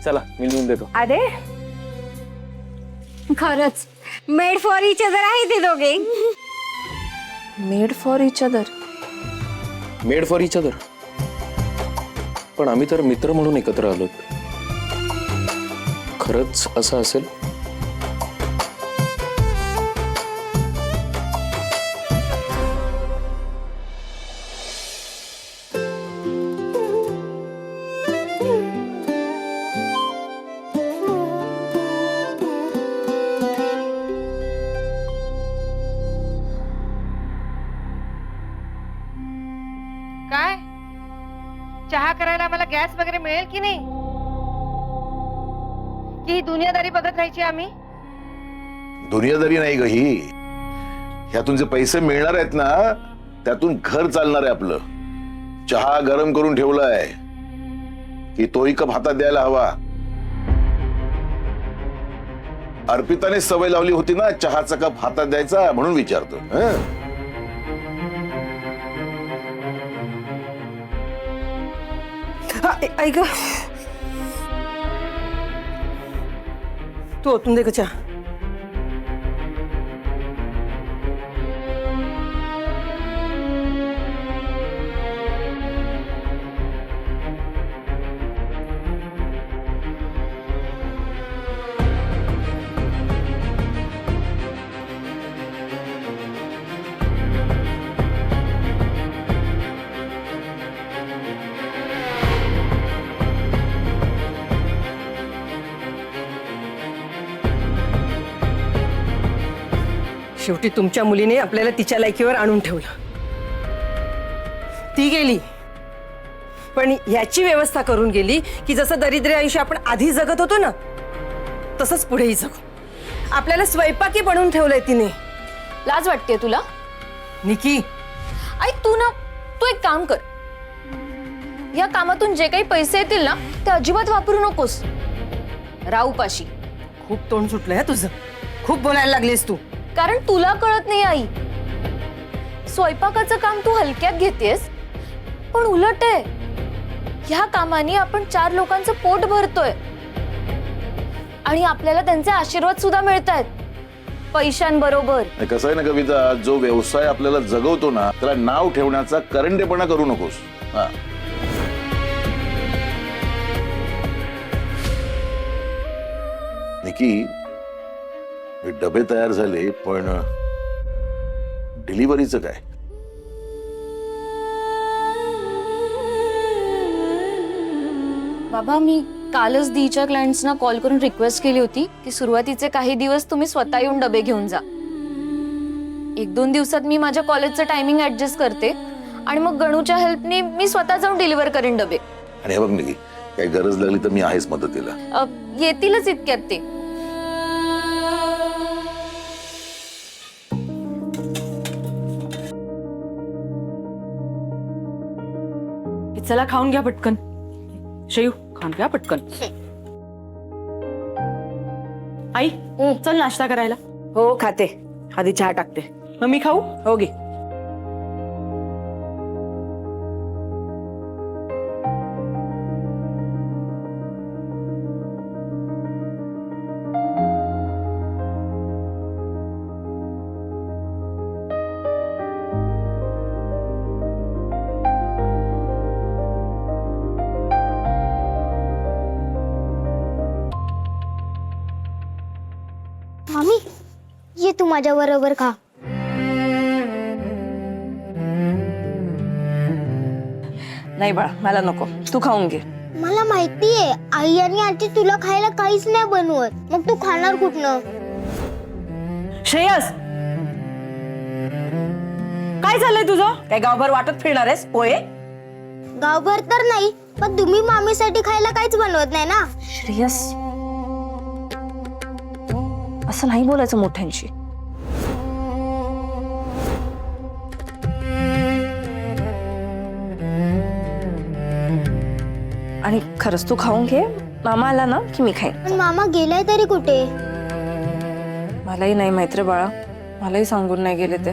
चला मी लिहून देतो. अरे खरंच मेड फॉर इच अदर आहे ते दोघे. Made for each other. Made for each other. पण आम्ही तर मित्र म्हणून एकत्र आलोत. खरंच असं असेल? काय चहा करायला मला गॅस वगैरे मिळेल की नाही? की ही दुनियादारी बघत राहायची आम्ही? दुनियादारी नाही ग ही. ह्यातून जे पैसे मिळणार आहेत ना त्यातून घर चालणार आहे आपलं. चहा गरम करून ठेवलाय की तोही कप हातात द्यायला हवा. अर्पिताने सवय लावली होती ना चहाचा कप हातात द्यायचा, म्हणून विचारतो. ऐक, तू ओतून दे का चहा. शेवटी तुमच्या मुलीने आपल्याला तिच्या लायकीवर आणून ठेवलं. ती गेली पण याची व्यवस्था करून गेली की जसं दरिद्र आयुष्य आपण आधी जगत होतो ना तसंच पुढेही जगू. आपल्याला स्वयंपाकी बनवून ठेवलंय तिने. लाज वाटते तुला? निकी, आई तू एक काम कर. या कामातून जे काही पैसे येतील ना ते अजिबात वापरू नकोस. राहू पाशी. खूप तोंड सुटलंय हं तुझं. खूप बोलायला लागलीस तू. कारण तुला कळत नाही आई. स्वयंपाकाचं काम तू हलक्यात घेतेस पण उलट आहे. ह्या कामाने आपण 4 लोकांचं पोट भरतोय आणि आपल्याला त्यांचे आशीर्वाद सुद्धा मिळतात पैशांबरोबर. कसं आहे ना कविता, जो व्यवसाय आपल्याला जगवतो ना त्याला नाव ठेवण्याचा करंडेपणा करू नकोस. हा, निकी हे डबे तयार झाले पण डिलिव्हरीचं काय? बाबा मी कालच दीच्या क्लायंट्सना कॉल करून रिक्वेस्ट केली होती की सुरुवातीचे काही दिवस तुम्ही स्वतः येऊन डबे घेऊन जा. 1-2 दिवसात मी माझ्या कॉलेजचं टायमिंग ऍडजस्ट करते आणि मग गणूच्या हेल्पने मी स्वतः जाऊन डिलिव्हर करेन डबे. आणि हे बघ निकी, काही गरज लागली तर मी आहेच मदतीला. येतीलच इतक्यात ते. चला खाऊन घ्या पटकन. शयू खाऊन घ्या पटकन. आई चल नाश्ता करायला. हो खाते. आधी चहा टाकते. मग मी खाऊ? हो गे. मामी ये तू माझ्या बरोबर खा. नाही बाळा मला नको. तू खाऊन घे. मला माहितीये आई आणि आजी तुला खायला काहीच नाही बनवत, मग तू खाणार कुठनं? श्रेयस काय झालंय तुझं? काय गावभर वाटत फिरणार आहेस पोहे? गावभर तर नाही पण तुम्ही मामीसाठी खायला काहीच बनवत नाही ना. श्रेयस असं नाही बोलायचं मोठ्यांशी. आणि खरंच तू खाऊन घे. मामा आला ना की मी खाईन. पण मामा गेलाय तरी कुठे? मलाही नाही माहित रे बाळा. मलाही सांगून नाही गेले ते.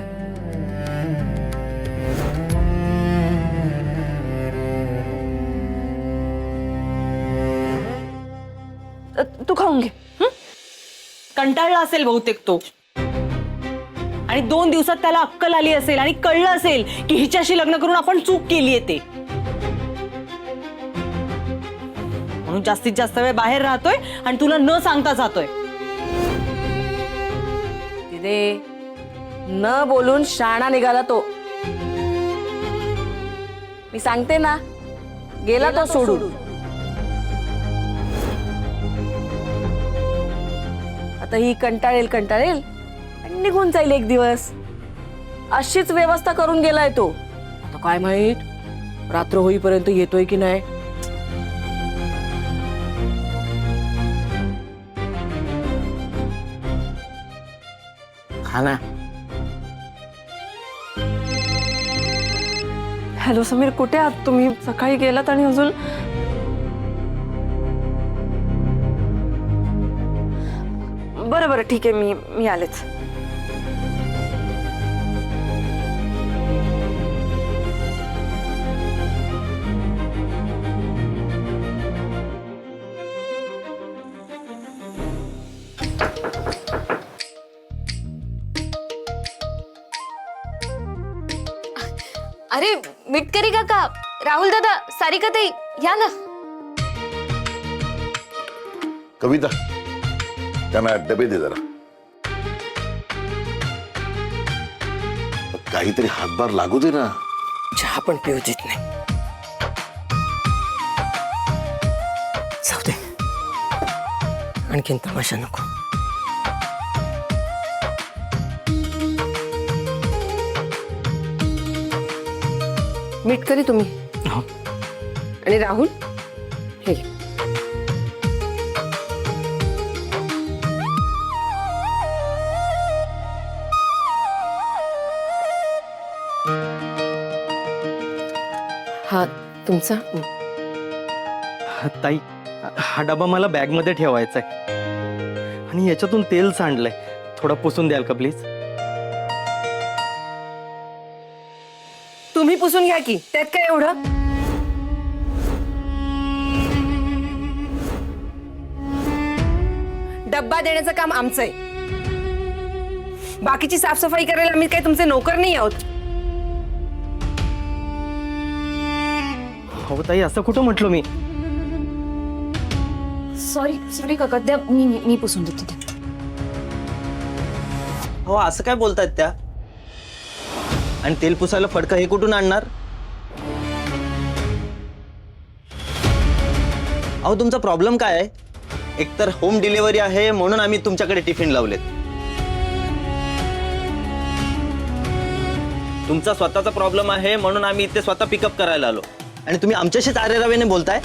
तू खाऊन घे हं? कंटाळला असेल बहुतेक तो, आणि 2 दिवसात त्याला अक्कल आली असेल आणि कळलं असेल की हिच्याशी लग्न करून आपण चूक केलीये ते, म्हणून जास्तीत जास्त वेळ बाहेर राहतोय आणि तुला न सांगता जातोय. तिने न बोलून शाणा निघाला तो. मी सांगते ना, गेला तो सोडून. आता ही कंटाळेल आणि निघून जाईल एक दिवस. अशीच व्यवस्था करून गेलाय तो. आता काय माहित रात्र होईपर्यंत येतोय की नाही. खाना. हॅलो समीर, कुठे आहात तुम्ही? सकाळी गेलात आणि अजून. बरं ठीक आहे, मी आलेच. अरे मिटकरी काका, राहुल दादा, सारिका ताई, या ना. कविता, त्यांना डबे दे जरा. काहीतरी हातभार लागू दे ना. चहा पण पिऊ देत नाही. जाऊ दे, आणखीन तमाशा नको. मीठ करी तुम्ही. आणि राहुल हे घे. हा तुमचा. ताई, हा डबा मला बॅग मध्ये ठेवायचा आहे आणि याच्यातून तेल सांडलंय, थोडा पुसून द्याल का प्लीज? तुम्ही पुसून घ्या की, त्यात काय एवढं. डब्बा देण्याचं काम आमचं आहे. बाकीची साफसफाई करायला आम्ही काय तुमचे नोकर नाही आहोत. हो ताई, असं कुठं म्हटलो मी? सॉरी काका, द्या मी पुसून देते. हो, असं काय बोलतायत त्या? आणि तेल पुसायला फडका हे कुठून आणणार? अहो, तुमचा प्रॉब्लेम काय आहे? एकतर होम डिलिव्हरी आहे म्हणून आम्ही तुमच्याकडे टिफिन लावलेत. तुमचा स्वतःचा प्रॉब्लेम आहे म्हणून आम्ही इथे स्वतः पिकअप करायला आलो, आणि तुम्ही आमच्याशीच आरेरावेने बोलताय.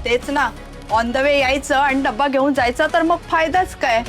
तेच ना, ऑन द वे यायचं आणि डब्बा घेऊन जायचा, तर मग फायदाच काय.